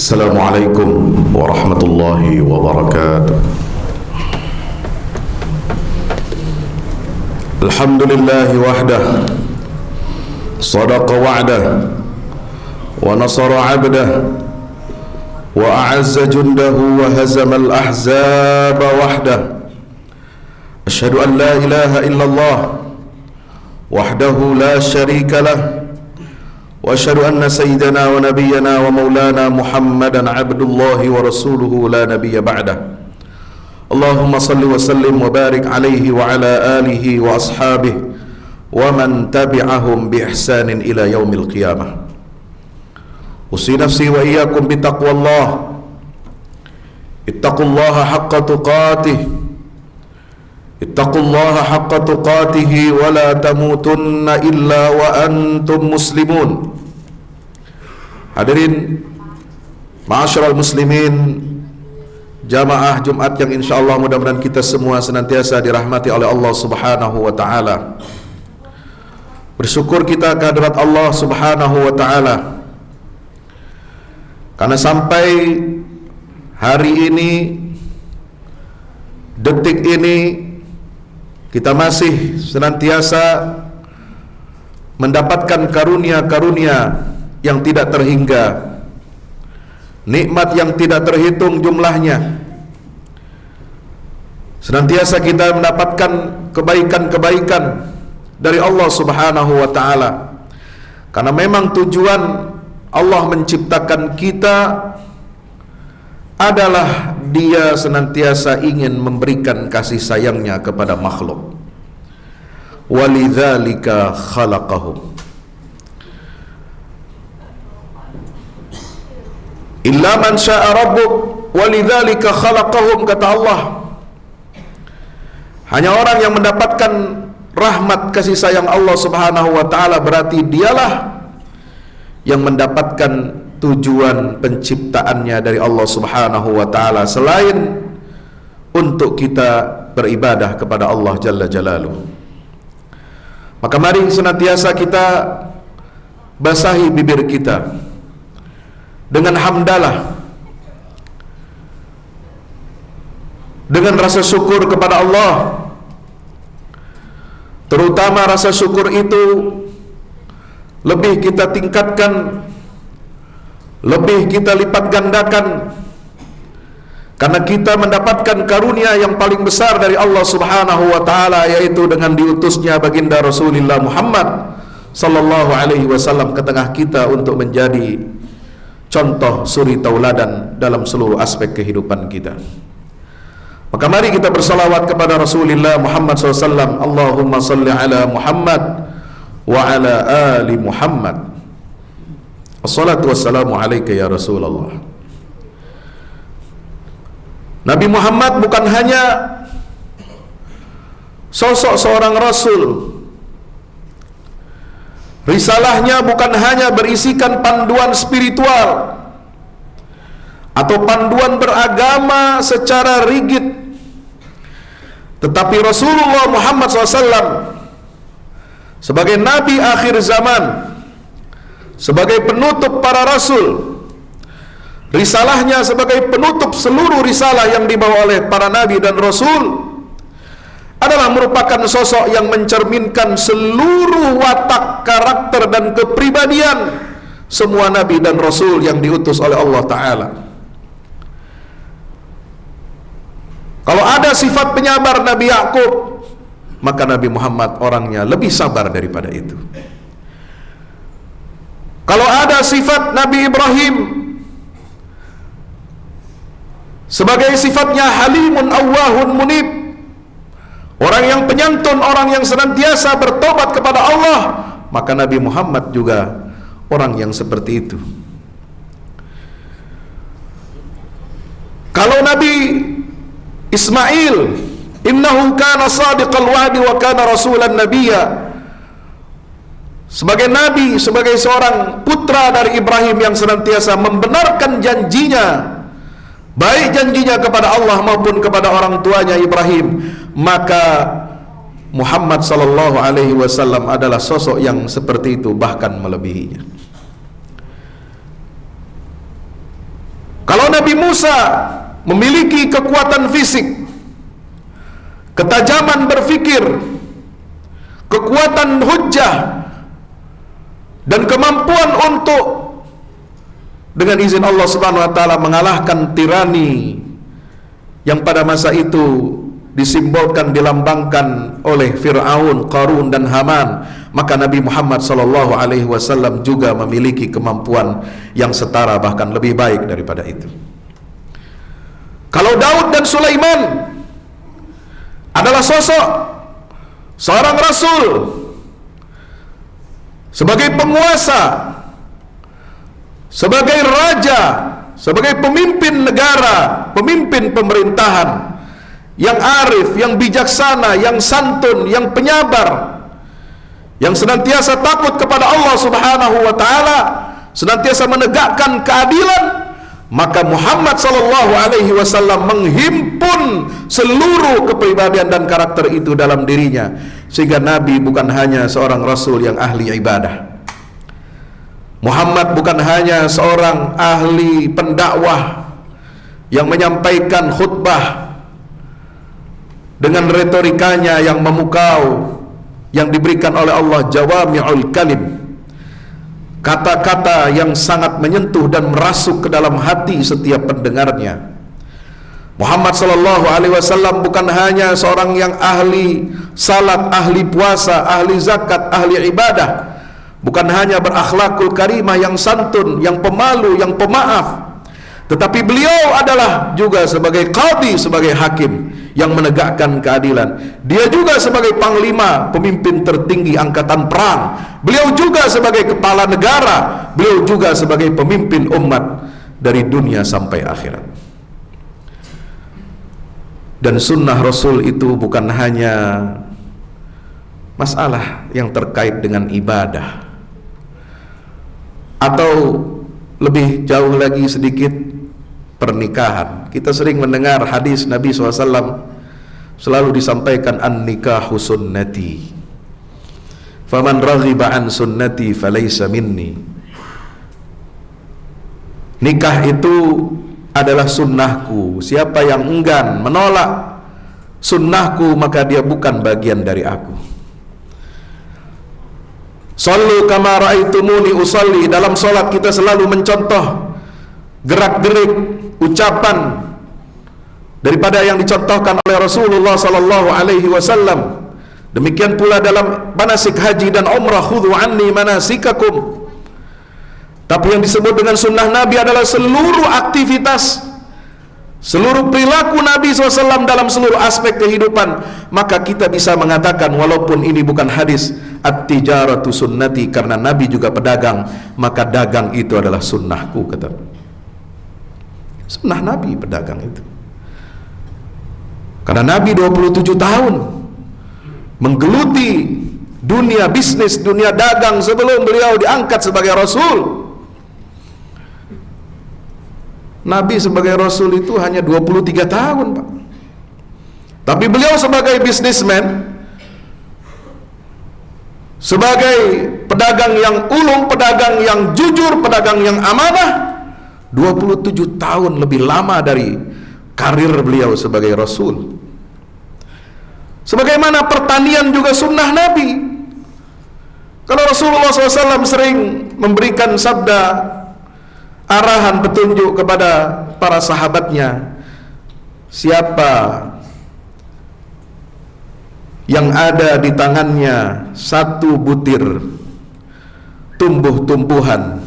Assalamualaikum warahmatullahi wabarakatuh. Alhamdulillahi wahdah, sadaqa wa'dah, wa nasara 'abdah, wa a'azza jundahu, wa hazama al-ahzaba wahdah. Asyhadu an la ilaha illallah wahdahu la syarika lah, wa asyhadu anna sayyidana wa nabiyyana wa maulana Muhammadan abdullahi wa rasuluhu la nabiyya ba'dah. Allahumma salli wa sallim wa barik alaihi wa ala alihi wa ashabihi wa man tabi'ahum bi ihsanin ila yaumil qiyamah. Usi nafsi wa iyyakum bi taqwallah. Ittaqullaha haqqa tuqatih. Ittaqullaha haqqa tuqatih wa la tamutunna illa wa antum muslimun. Hadirin ma'asyiral muslimin, jamaah Jumat yang insyaallah mudah-mudahan kita semua senantiasa dirahmati oleh Allah Subhanahu wa taala. Bersyukur kita kehadirat Allah Subhanahu wa taala karena sampai hari ini, detik ini, kita masih senantiasa mendapatkan karunia-karunia yang tidak terhingga, nikmat yang tidak terhitung jumlahnya. Senantiasa kita mendapatkan kebaikan-kebaikan dari Allah Subhanahu wa taala. Karena memang tujuan Allah menciptakan kita adalah Dia senantiasa ingin memberikan kasih sayangnya kepada makhluk. Walidzalika khalaqahum. Illa man syaa rabbuk walidzalika khalaqahum, kata Allah. Hanya orang yang mendapatkan rahmat kasih sayang Allah Subhanahu wa taala berarti dialah yang mendapatkan tujuan penciptaannya dari Allah Subhanahu wa taala, selain untuk kita beribadah kepada Allah Jalla Jalaluh. Maka mari senantiasa kita basahi bibir kita dengan hamdalah, dengan rasa syukur kepada Allah. Terutama rasa syukur itu lebih kita tingkatkan, lebih kita lipat gandakan, karena kita mendapatkan karunia yang paling besar dari Allah Subhanahu wa taala, yaitu dengan diutusnya baginda Rasulullah Muhammad sallallahu alaihi wasallam ke tengah kita untuk menjadi contoh suri tauladan dalam seluruh aspek kehidupan kita. Maka mari kita bersalawat kepada Rasulullah Muhammad SAW. Allahumma salli ala Muhammad wa ala ali Muhammad. Assalatu wassalamu alaika ya Rasulullah. Nabi Muhammad bukan hanya sosok seorang Rasul. Risalahnya bukan hanya berisikan panduan spiritual atau panduan beragama secara rigid, tetapi Rasulullah Muhammad SAW sebagai Nabi akhir zaman, sebagai penutup para Rasul, risalahnya sebagai penutup seluruh risalah yang dibawa oleh para Nabi dan Rasul, adalah merupakan sosok yang mencerminkan seluruh watak, karakter, dan kepribadian semua Nabi dan Rasul yang diutus oleh Allah Ta'ala. Kalau ada sifat penyabar Nabi Yakub, maka Nabi Muhammad orangnya lebih sabar daripada itu. Kalau ada sifat Nabi Ibrahim sebagai sifatnya halimun awwahun munib, orang yang penyantun, orang yang senantiasa bertobat kepada Allah, maka Nabi Muhammad juga orang yang seperti itu. Kalau Nabi Ismail, innahu kana sadiqal wa'di wa kana rasulan nabiyya, sebagai nabi, sebagai seorang putra dari Ibrahim yang senantiasa membenarkan janjinya, baik janjinya kepada Allah maupun kepada orang tuanya Ibrahim, maka Muhammad sallallahu alaihi wasallam adalah sosok yang seperti itu, bahkan melebihinya. Kalau Nabi Musa memiliki kekuatan fisik, ketajaman berfikir, kekuatan hujjah, dan kemampuan untuk dengan izin Allah Subhanahu wa taala mengalahkan tirani yang pada masa itu disimbolkan, dilambangkan oleh Fir'aun, Qarun dan Haman, maka Nabi Muhammad sallallahu alaihi wasallam juga memiliki kemampuan yang setara, bahkan lebih baik daripada itu. Kalau Daud dan Sulaiman adalah sosok seorang rasul sebagai penguasa, sebagai raja, sebagai pemimpin negara, pemimpin pemerintahan yang arif, yang bijaksana, yang santun, yang penyabar, yang senantiasa takut kepada Allah Subhanahu wa taala, senantiasa menegakkan keadilan, maka Muhammad sallallahu alaihi wasallam menghimpun seluruh kepribadian dan karakter itu dalam dirinya, sehingga Nabi bukan hanya seorang rasul yang ahli ibadah. Muhammad bukan hanya seorang ahli pendakwah yang menyampaikan khutbah dengan retorikanya yang memukau, yang diberikan oleh Allah jawami'ul kalim, kata-kata yang sangat menyentuh dan merasuk ke dalam hati setiap pendengarnya. Muhammad sallallahu alaihi wasallam bukan hanya seorang yang ahli salat, ahli puasa, ahli zakat, ahli ibadah, bukan hanya berakhlakul karimah, yang santun, yang pemalu, yang pemaaf, tetapi beliau adalah juga sebagai qadhi, sebagai hakim yang menegakkan keadilan. Dia juga sebagai panglima, pemimpin tertinggi angkatan perang. Beliau juga sebagai kepala negara. Beliau juga sebagai pemimpin umat dari dunia sampai akhirat. Dan sunnah Rasul itu bukan hanya masalah yang terkait dengan ibadah, atau lebih jauh lagi sedikit pernikahan. Kita sering mendengar hadis Nabi SAW selalu disampaikan, an-nikahu sunnati faman raghiba an sunnati falaysa minni. Nikah itu adalah sunnahku, siapa yang enggan menolak sunnahku maka dia bukan bagian dari aku. Sallu kama ra'aitumuni usalli, dalam solat kita selalu mencontoh gerak-gerik ucapan daripada yang dicontohkan oleh Rasulullah sallallahu alaihi wasallam. Demikian pula dalam manasik haji dan umrah, khudhu anni manasikakum. Tapi yang disebut dengan sunnah Nabi adalah seluruh aktivitas, seluruh perilaku Nabi SAW dalam seluruh aspek kehidupan. Maka kita bisa mengatakan, walaupun ini bukan hadis, at-tijaratu sunnati, karena Nabi juga pedagang, maka dagang itu adalah sunnahku, kata. Sunnah Nabi pedagang itu. Karena Nabi 27 tahun menggeluti dunia bisnis, dunia dagang sebelum beliau diangkat sebagai Rasul. Nabi sebagai Rasul itu hanya 23 tahun, Pak. Tapi beliau sebagai bisnismen, sebagai pedagang yang ulung, pedagang yang jujur, pedagang yang amanah, 27 tahun lebih lama dari karir beliau sebagai Rasul. Sebagaimana pertanian juga sunnah Nabi. Kalau Rasulullah SAW sering memberikan sabda, arahan, petunjuk kepada para sahabatnya, siapa yang ada di tangannya satu butir tumbuh-tumbuhan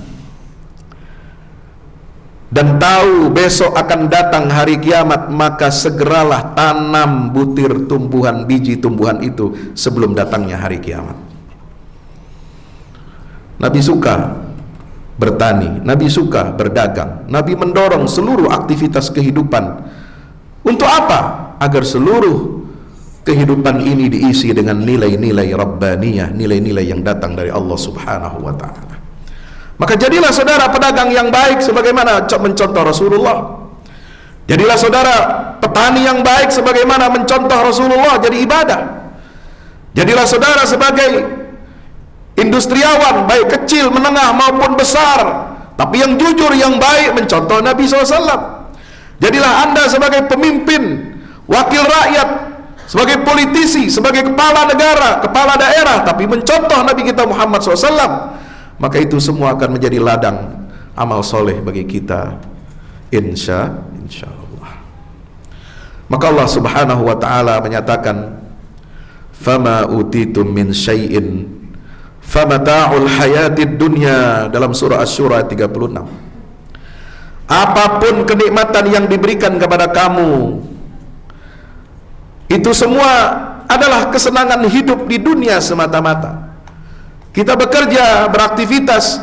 dan tahu besok akan datang hari kiamat, maka segeralah tanam butir tumbuhan, biji tumbuhan itu sebelum datangnya hari kiamat. Nabi suka bertani, Nabi suka berdagang, Nabi mendorong seluruh aktivitas kehidupan. Untuk apa? Agar seluruh kehidupan ini diisi dengan nilai-nilai rabbaniyah, nilai-nilai yang datang dari Allah Subhanahu wa ta'ala. Maka jadilah saudara pedagang yang baik sebagaimana mencontoh Rasulullah. Jadilah saudara petani yang baik sebagaimana mencontoh Rasulullah, jadi ibadah. Jadilah saudara sebagai industriawan, baik kecil, menengah maupun besar, Tapi yang jujur, yang baik mencontoh Nabi SAW. Jadilah Anda sebagai pemimpin, wakil rakyat, sebagai politisi, sebagai kepala negara, kepala daerah, tapi mencontoh Nabi kita Muhammad SAW, maka itu semua akan menjadi ladang amal soleh bagi kita, insya Allah. Maka Allah Subhanahu wa ta'ala menyatakan, fama utitum min syai'in famata'ul hayatid dunya, dalam surah Asy-Syura 36. Apapun kenikmatan yang diberikan kepada kamu, itu semua adalah kesenangan hidup di dunia semata-mata. Kita bekerja, beraktivitas,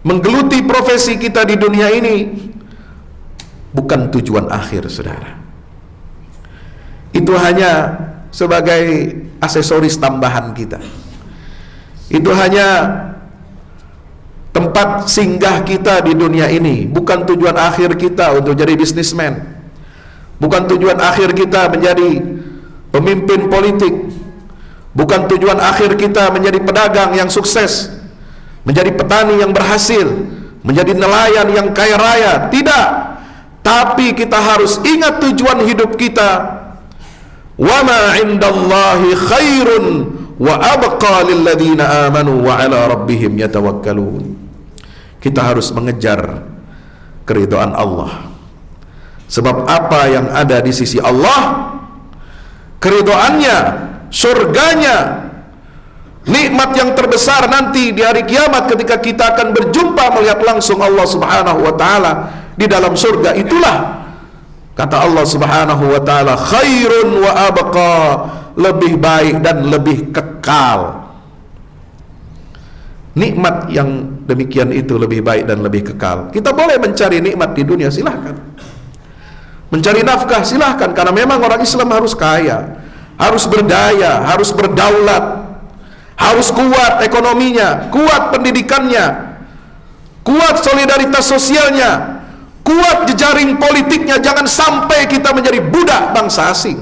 menggeluti profesi kita di dunia ini, bukan tujuan akhir, saudara. Itu hanya sebagai aksesoris tambahan kita. Itu hanya tempat singgah kita di dunia ini, bukan tujuan akhir kita untuk jadi bisnismen, bukan tujuan akhir kita menjadi pemimpin politik, bukan tujuan akhir kita menjadi pedagang yang sukses, menjadi petani yang berhasil, menjadi nelayan yang kaya raya. Tidak. Tapi kita harus ingat tujuan hidup kita. Wa ma 'indallahi khairun wa abqa lil ladzina amanu wa 'ala rabbihim yatawakkalun. Kita harus mengejar keridhaan Allah. Sebab apa yang ada di sisi Allah, keridhaannya, surganya, nikmat yang terbesar nanti di hari kiamat ketika kita akan berjumpa melihat langsung Allah Subhanahu wa ta'ala di dalam surga. Itulah kata Allah Subhanahu wa ta'ala, khairun wa abqa, lebih baik dan lebih kekal. Nikmat yang demikian itu lebih baik dan lebih kekal. Kita boleh mencari nikmat di dunia, silahkan. Mencari nafkah, silahkan. Karena memang orang Islam harus kaya, harus berdaya, harus berdaulat, harus kuat ekonominya, kuat pendidikannya, kuat solidaritas sosialnya, kuat jejaring politiknya. Jangan sampai kita menjadi budak bangsa asing.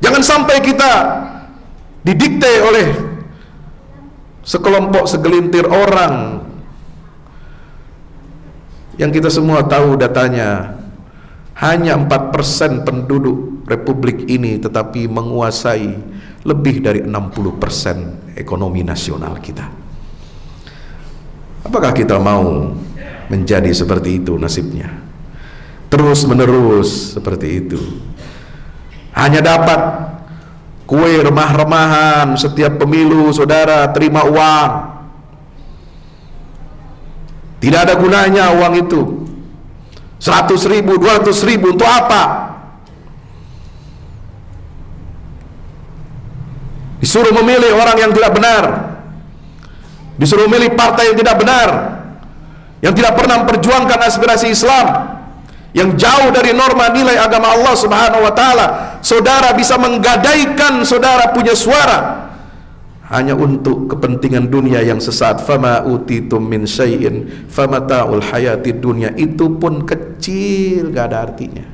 Jangan sampai kita didikte oleh sekelompok segelintir orang yang kita semua tahu datanya. Hanya 4% penduduk republik ini tetapi menguasai lebih dari 60% ekonomi nasional kita. Apakah kita mau menjadi seperti itu nasibnya? Terus menerus seperti itu. Hanya dapat kue remah-remahan setiap pemilu, saudara, terima uang. Tidak ada gunanya uang itu. 100.000, 200.000 untuk apa? Disuruh memilih orang yang tidak benar, disuruh memilih partai yang tidak benar, yang tidak pernah memperjuangkan aspirasi Islam, yang jauh dari norma nilai agama Allah Subhanahu wa ta'ala. Saudara bisa menggadaikan saudara punya suara hanya untuk kepentingan dunia yang sesat. Fama utitum min syai'in famata'ul hayatid dunya, itu pun kecil, gak ada artinya.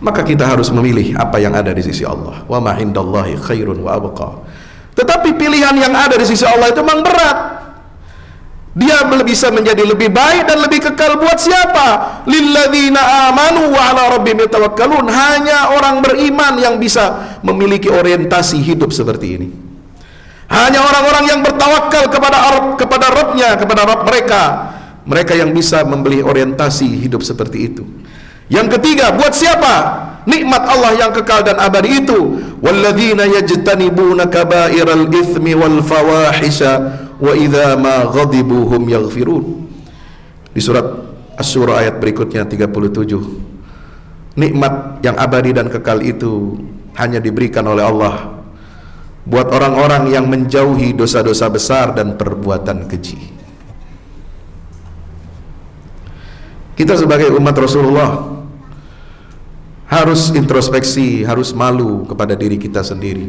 Maka kita harus memilih apa yang ada di sisi Allah. Wa ma indallahi khairun wa abqa. Tetapi pilihan yang ada di sisi Allah itu memang berat. Dia bisa menjadi lebih baik dan lebih kekal buat siapa? Lilladzina amanu wa 'ala rabbihim yatawakkalun. Hanya orang beriman yang bisa memiliki orientasi hidup seperti ini. Hanya orang-orang yang bertawakal kepada Rabb-nya, kepada Rabb mereka. Mereka yang bisa membeli orientasi hidup seperti itu. Yang ketiga, buat siapa? Nikmat Allah yang kekal dan abadi itu. Walladzina yajtanibuna kaba'iral itsmi wal fawahisha wa idza ma ghadibu hum yaghfirun. Di surat Asy-Syura ayat berikutnya 37. Nikmat yang abadi dan kekal itu hanya diberikan oleh Allah buat orang-orang yang menjauhi dosa-dosa besar dan perbuatan keji. Kita sebagai umat Rasulullah harus introspeksi, harus malu kepada diri kita sendiri.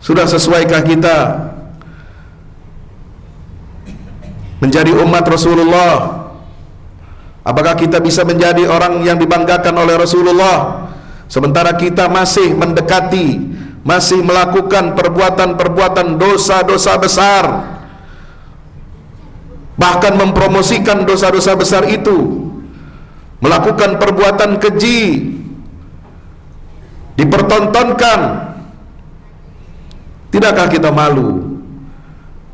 Sudah sesuaikah kita menjadi umat Rasulullah? Apakah kita bisa menjadi orang yang dibanggakan oleh Rasulullah sementara kita masih mendekati, masih melakukan perbuatan-perbuatan dosa-dosa besar, bahkan mempromosikan dosa-dosa besar itu, melakukan perbuatan keji, dipertontonkan. Tidakkah kita malu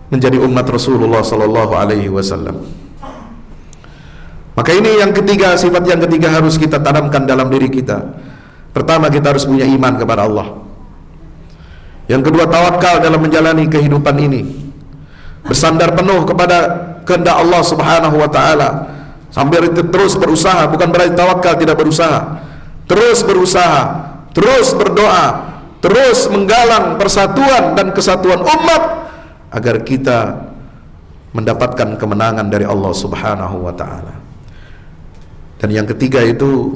menjadi umat Rasulullah sallallahu alaihi wasallam? Maka ini yang ketiga, sifat yang ketiga harus kita tanamkan dalam diri kita. Pertama, kita harus punya iman kepada Allah. Yang kedua, tawakal dalam menjalani kehidupan ini, bersandar penuh kepada kehendak Allah Subhanahu wa taala. Sambil itu terus berusaha, bukan berarti tawakal tidak berusaha. Terus berusaha, terus berdoa, terus menggalang persatuan dan kesatuan umat agar kita mendapatkan kemenangan dari Allah Subhanahu wa taala. Dan yang ketiga itu,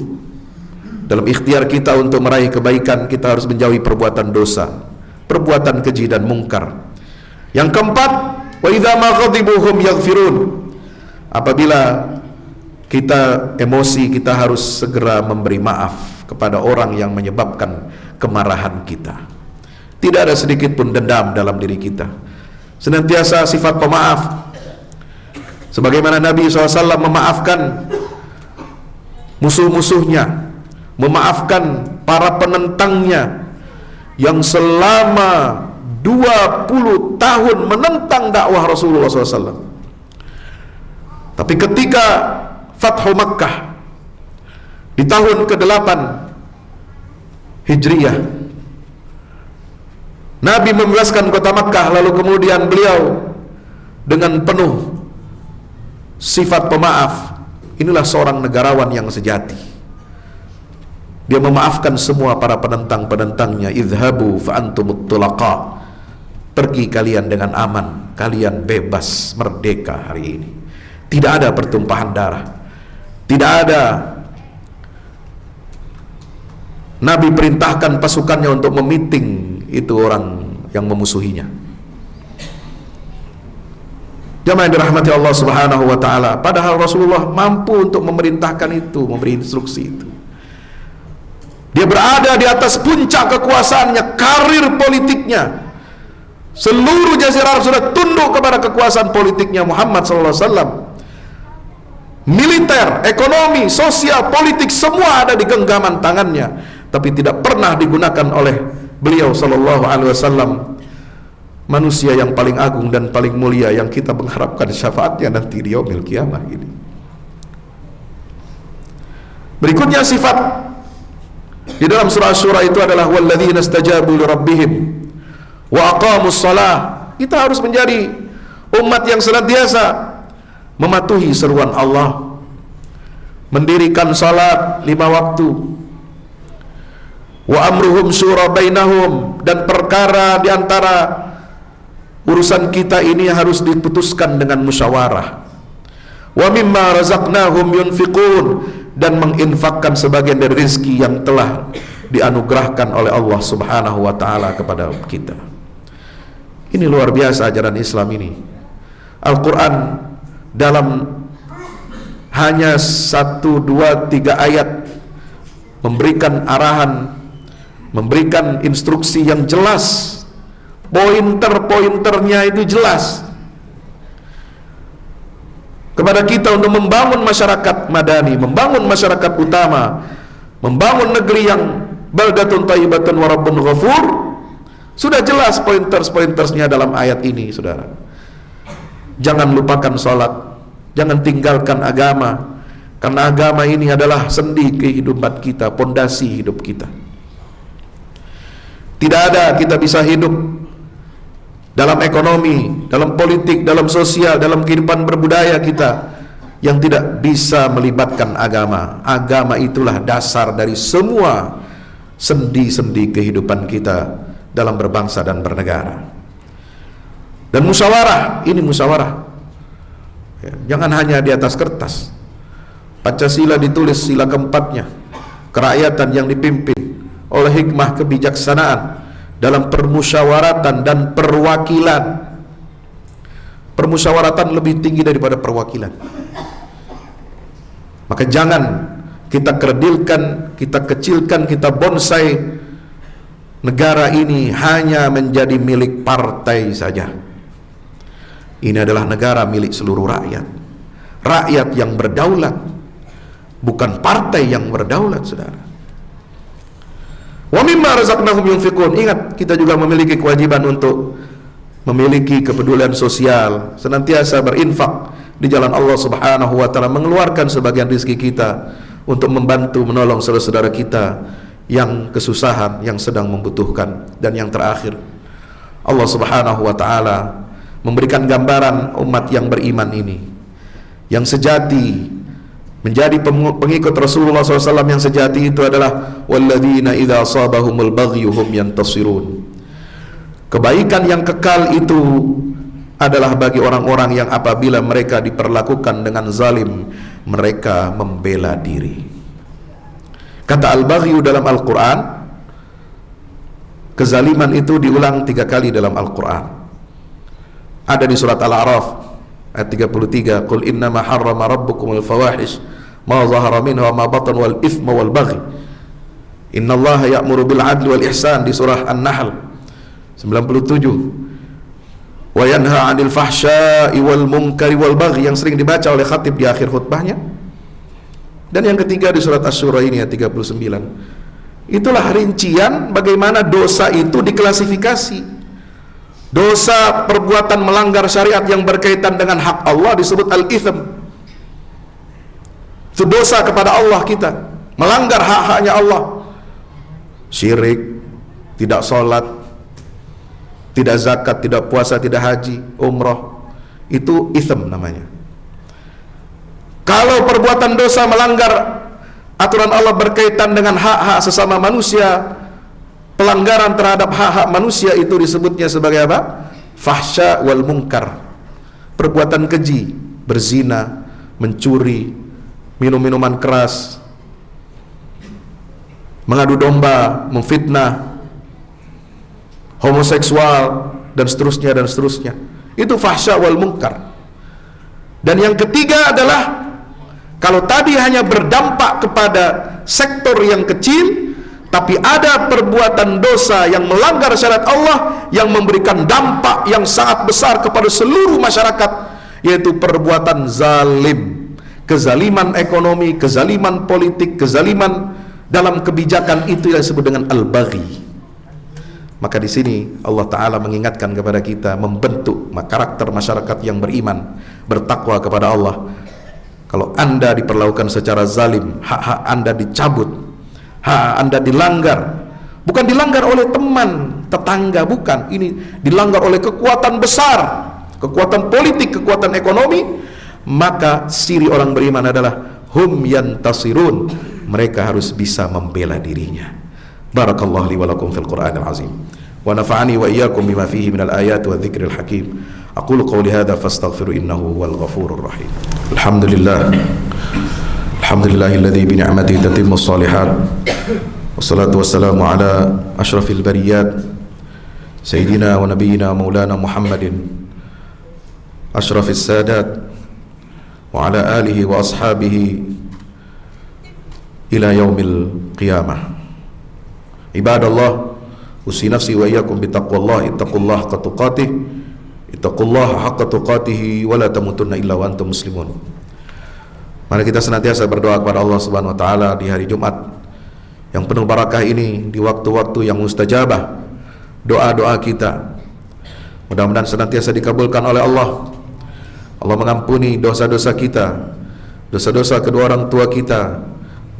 dalam ikhtiar kita untuk meraih kebaikan, kita harus menjauhi perbuatan dosa, perbuatan keji dan mungkar. Yang keempat, wa idza ma ghadibu hum yaghfirun. Apabila kita emosi, kita harus segera memberi maaf kepada orang yang menyebabkan kemarahan kita. Tidak ada sedikit pun dendam dalam diri kita. Senantiasa sifat pemaaf. Sebagaimana Nabi SAW memaafkan musuh-musuhnya, memaafkan para penentangnya yang selama 20 tahun menentang dakwah Rasulullah SAW. Tapi ketika Fathu Makkah di tahun ke-8 Hijriyah, Nabi membebaskan kota Makkah, lalu kemudian beliau dengan penuh sifat pemaaf. Inilah seorang negarawan yang sejati. Dia memaafkan semua para penentang-penentangnya. Idhabu fa antumut tulaqa. Pergi kalian dengan aman, kalian bebas, merdeka hari ini. Tidak ada pertumpahan darah. Tidak ada. Nabi perintahkan pasukannya untuk memiting itu orang yang memusuhinya. Jamaah yang dirahmati Allah Subhanahu wa taala, padahal Rasulullah mampu untuk memerintahkan itu, memberi instruksi itu. Dia berada di atas puncak kekuasaannya, karir politiknya. Seluruh Jazirah Arab sudah tunduk kepada kekuasaan politiknya Muhammad sallallahu alaihi wasallam. Militer, ekonomi, sosial, politik semua ada di genggaman tangannya, tapi tidak pernah digunakan oleh beliau sallallahu alaihi wasallam. Manusia yang paling agung dan paling mulia yang kita mengharapkan syafaatnya nanti di yaumil qiyamah ini. Berikutnya sifat di dalam surah Asy-Syura itu adalah walladzina istajabu li rabbihim wa aqamus shalah. Kita harus menjadi umat yang senantiasa mematuhi seruan Allah, mendirikan salat 5 waktu, wa amruhum syura bainahum, dan perkara di antara urusan kita ini harus diputuskan dengan musyawarah. Wa mimma razaqnahum yunfiqun, dan menginfakkan sebagian dari rezeki yang telah dianugerahkan oleh Allah Subhanahu wa taala kepada kita. Ini luar biasa ajaran Islam ini. Al-Quran dalam hanya 1, 2, 3 ayat memberikan arahan, memberikan instruksi yang jelas. Pointer-pointernya itu jelas kepada kita untuk membangun masyarakat madani, membangun masyarakat utama, membangun negeri yang baldatun thayyibatun wa rabbun ghafur. Sudah jelas pointers-pointersnya dalam ayat ini, saudara. Jangan lupakan sholat, jangan tinggalkan agama, karena agama ini adalah sendi kehidupan kita, pondasi hidup kita. Tidak ada kita bisa hidup dalam ekonomi, dalam politik, dalam sosial, dalam kehidupan berbudaya kita yang tidak bisa melibatkan agama. Agama itulah dasar dari semua sendi-sendi kehidupan kita dalam berbangsa dan bernegara. Dan musyawarah, ini musyawarah ya, jangan hanya di atas kertas. Pancasila ditulis sila keempatnya, kerakyatan yang dipimpin oleh hikmah kebijaksanaan dalam permusyawaratan dan perwakilan. Permusyawaratan lebih tinggi daripada perwakilan. Maka jangan kita kerdilkan, kita kecilkan, kita bonsai negara ini hanya menjadi milik partai saja. Ini adalah negara milik seluruh rakyat. Rakyat yang berdaulat, bukan partai yang berdaulat, saudara. Wa mimma razaqnahum yunfiqun. Ingat, kita juga memiliki kewajiban untuk memiliki kepedulian sosial, senantiasa berinfak di jalan Allah Subhanahu wa taala, mengeluarkan sebagian rezeki kita untuk membantu menolong saudara-saudara kita yang kesusahan, yang sedang membutuhkan. Dan yang terakhir, Allah Subhanahu wa taala memberikan gambaran umat yang beriman ini, yang sejati, menjadi pengikut Rasulullah SAW yang sejati itu adalah walladzina idza asabahumul baghyu hum yantasirun. Kebaikan yang kekal itu adalah bagi orang-orang yang apabila mereka diperlakukan dengan zalim, mereka membela diri. Kata al-baghyu dalam Al-Quran, kezaliman itu diulang 3 kali dalam Al-Quran. Ada di surat Al-A'raf ayat 33, qul innama harrama rabbukumul fawahish ma zahara minha wa ma batan wal ithma wal baghi innallaha ya'muru bil adli wal ihsan. Di surah An-Nahl 97, wa yanha 'anil fahsya'i wal munkari wal baghi, yang sering dibaca oleh khatib di akhir khutbahnya. Dan yang ketiga di surat Asy-Syura ini ayat 39. Itulah rincian bagaimana dosa itu diklasifikasi. Dosa perbuatan melanggar syariat yang berkaitan dengan hak Allah disebut al-ithm. Itu dosa kepada Allah kita, melanggar hak-haknya Allah. Syirik, tidak sholat, tidak zakat, tidak puasa, tidak haji, umrah, itu ithm namanya. Kalau perbuatan dosa melanggar aturan Allah berkaitan dengan hak-hak sesama manusia, pelanggaran terhadap hak-hak manusia, itu disebutnya sebagai apa? Fahsya wal munkar. Perbuatan keji, berzina, mencuri, minum minuman keras, mengadu domba, memfitnah, homoseksual, dan seterusnya dan seterusnya. Itu fahsya wal munkar. Dan yang ketiga adalah, kalau tadi hanya berdampak kepada sektor yang kecil, tapi ada perbuatan dosa yang melanggar syariat Allah yang memberikan dampak yang sangat besar kepada seluruh masyarakat, yaitu perbuatan zalim, kezaliman ekonomi, kezaliman politik, kezaliman dalam kebijakan, itu yang disebut dengan al-baghi. Maka di sini Allah Ta'ala mengingatkan kepada kita membentuk karakter masyarakat yang beriman, bertakwa kepada Allah. Kalau Anda diperlakukan secara zalim, hak-hak Anda dicabut, hak Anda dilanggar, bukan dilanggar oleh teman, tetangga, bukan. Ini dilanggar oleh kekuatan besar, kekuatan politik, kekuatan ekonomi. Maka ciri orang beriman adalah hum yantasirun, mereka harus bisa membela dirinya. Barakallahu li wa lakum fil Qur'anil azim wa nafa'ani wa iyyakum bima fihi minal ayati wa dzikril hakim. Aqulu qawli hadza fastaghfiru innahu huwal ghafurur rahim. Alhamdulillahilladzi bi ni'matihi tatimmu shalihat. Wassalatu wassalamu ala asyrafil bariyat sayyidina wa nabiyyina maulana Muhammadin asyrafis sadat wa ala alihi wa ashabihi ila yaumil qiyamah. Ibadallah, usi nafsi wa iyyakum bittaqwallah, ittaqullaha haqqa tuqatih, ittaqullaha haqqa tuqatih wa la tamutunna illa wa antum muslimun. Mari kita senantiasa berdoa kepada Allah Subhanahu wa taala di hari Jumat yang penuh barakah ini, di waktu-waktu yang mustajabah doa-doa kita. Mudah-mudahan senantiasa dikabulkan oleh Allah. Allah mengampuni dosa-dosa kita, dosa-dosa kedua orang tua kita,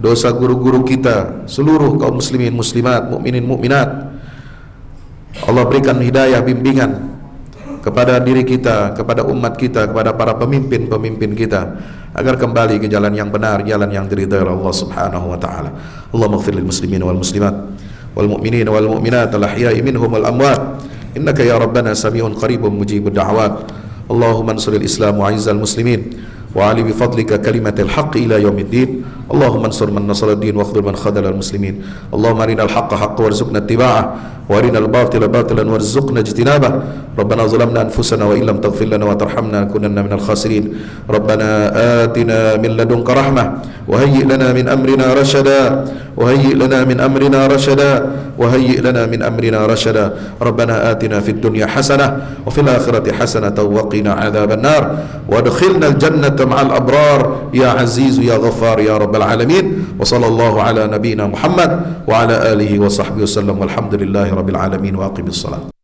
dosa guru-guru kita, seluruh kaum muslimin, muslimat, mukminin, mukminat. Allah berikan hidayah, bimbingan kepada diri kita, kepada umat kita, kepada para pemimpin-pemimpin kita, agar kembali ke jalan yang benar, jalan yang diridhai oleh Allah Subhanahu wa taala. Allahumma ighfir lil muslimin wal muslimat wal mu'minin wal mu'minat al ahya'i minhum wal amwat innaka ya rabbana sami'un qaribun mujibud da'wat. Allahumma ansuril islam wa 'izzal muslimin wa 'ali bi fadlika kalimatil haqqi ila yaumiddin. اللهم انصر من نصر الدين واخذل من خذل المسلمين. اللهم أرنا الحق حقا وارزقنا اتباعه وأرنا الباطل باطلا وارزقنا اجتنابه. ربنا ظلمنا أنفسنا وإن لم تغفر لنا وترحمنا لنكونن من الخاسرين. ربنا آتنا من لدنك رحمة وهيئ لنا من أمرنا رشدا وهيئ لنا من أمرنا رشدا وهيئ لنا من أمرنا رشدا. ربنا آتنا في الدنيا حسنة وفي الآخرة حسنة وقنا عذاب النار وادخلنا الجنة مع الأبرار يا عزيز يا غفار يا رب العالمين. وصلى الله على نبينا محمد وعلى آله وصحبه وسلم والحمد لله رب العالمين وأقم الصلاة.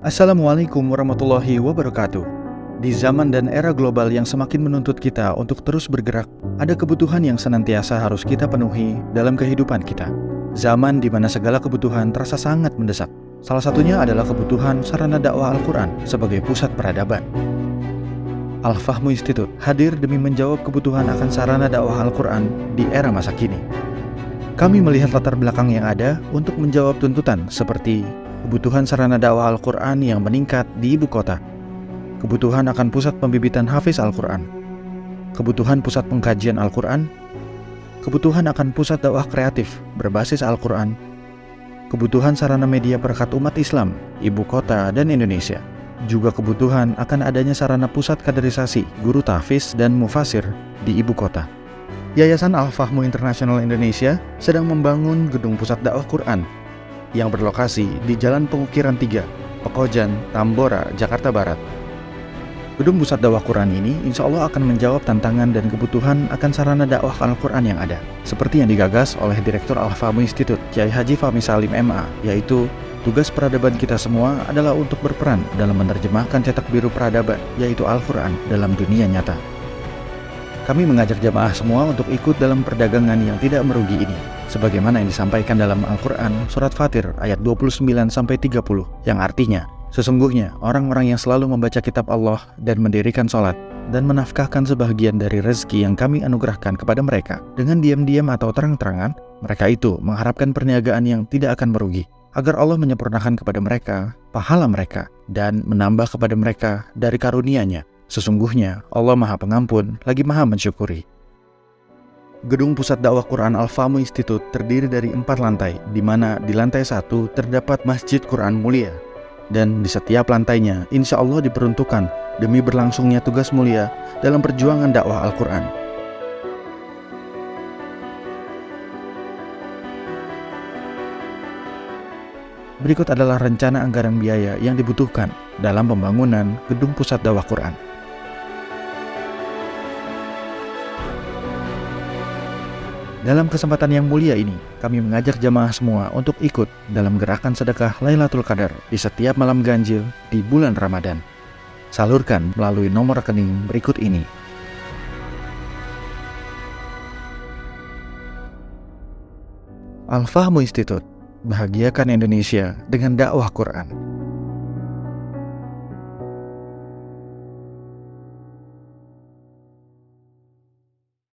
Assalamualaikum warahmatullahi wabarakatuh. Di zaman dan era global yang semakin menuntut kita untuk terus bergerak, ada kebutuhan yang senantiasa harus kita penuhi dalam kehidupan kita. Zaman di mana segala kebutuhan terasa sangat mendesak. Salah satunya adalah kebutuhan sarana dakwah Al-Quran sebagai pusat peradaban. Al-Fahmu Institute hadir demi menjawab kebutuhan akan sarana dakwah Al-Quran di era masa kini. Kami melihat latar belakang yang ada untuk menjawab tuntutan seperti kebutuhan sarana dakwah Al-Quran yang meningkat di ibu kota, kebutuhan akan pusat pembibitan hafiz Al-Quran, kebutuhan pusat pengkajian Al-Quran, kebutuhan akan pusat dakwah kreatif berbasis Al-Quran, kebutuhan sarana media perekat umat Islam, ibu kota dan Indonesia, juga kebutuhan akan adanya sarana pusat kaderisasi guru tahfiz dan mufasir di ibu kota. Yayasan Al-Fahmu International Indonesia sedang membangun gedung pusat dakwah Quran yang berlokasi di Jalan Pengukiran 3, Pekojan, Tambora, Jakarta Barat. Gedung pusat dakwah Quran ini insya Allah akan menjawab tantangan dan kebutuhan akan sarana dakwah Al-Quran yang ada, seperti yang digagas oleh Direktur Al-Fahmu Institute, Kiai Haji Fahmi Salim MA, yaitu tugas peradaban kita semua adalah untuk berperan dalam menerjemahkan cetak biru peradaban, yaitu Al-Quran, dalam dunia nyata. Kami mengajak jamaah semua untuk ikut dalam perdagangan yang tidak merugi ini, sebagaimana yang disampaikan dalam Al-Quran Surat Fatir ayat 29-30, yang artinya, sesungguhnya orang-orang yang selalu membaca kitab Allah dan mendirikan sholat dan menafkahkan sebahagian dari rezeki yang kami anugerahkan kepada mereka dengan diam-diam atau terang-terangan, mereka itu mengharapkan perniagaan yang tidak akan merugi, agar Allah menyempurnakan kepada mereka pahala mereka dan menambah kepada mereka dari karunia-Nya. Sesungguhnya Allah Maha Pengampun lagi Maha Mensyukuri. Gedung Pusat Dakwah Quran Al-Fahmu Institute terdiri dari 4 lantai, di mana di lantai 1 terdapat Masjid Quran Mulia, dan di setiap lantainya insya Allah diperuntukkan demi berlangsungnya tugas mulia dalam perjuangan dakwah Al-Quran. Berikut adalah rencana anggaran biaya yang dibutuhkan dalam pembangunan Gedung Pusat Dakwah Quran. Dalam kesempatan yang mulia ini, kami mengajak jamaah semua untuk ikut dalam gerakan sedekah Lailatul Qadar di setiap malam ganjil di bulan Ramadan. Salurkan melalui nomor rekening berikut ini. Al-Fahmu Institute, bahagiakan Indonesia dengan dakwah Quran.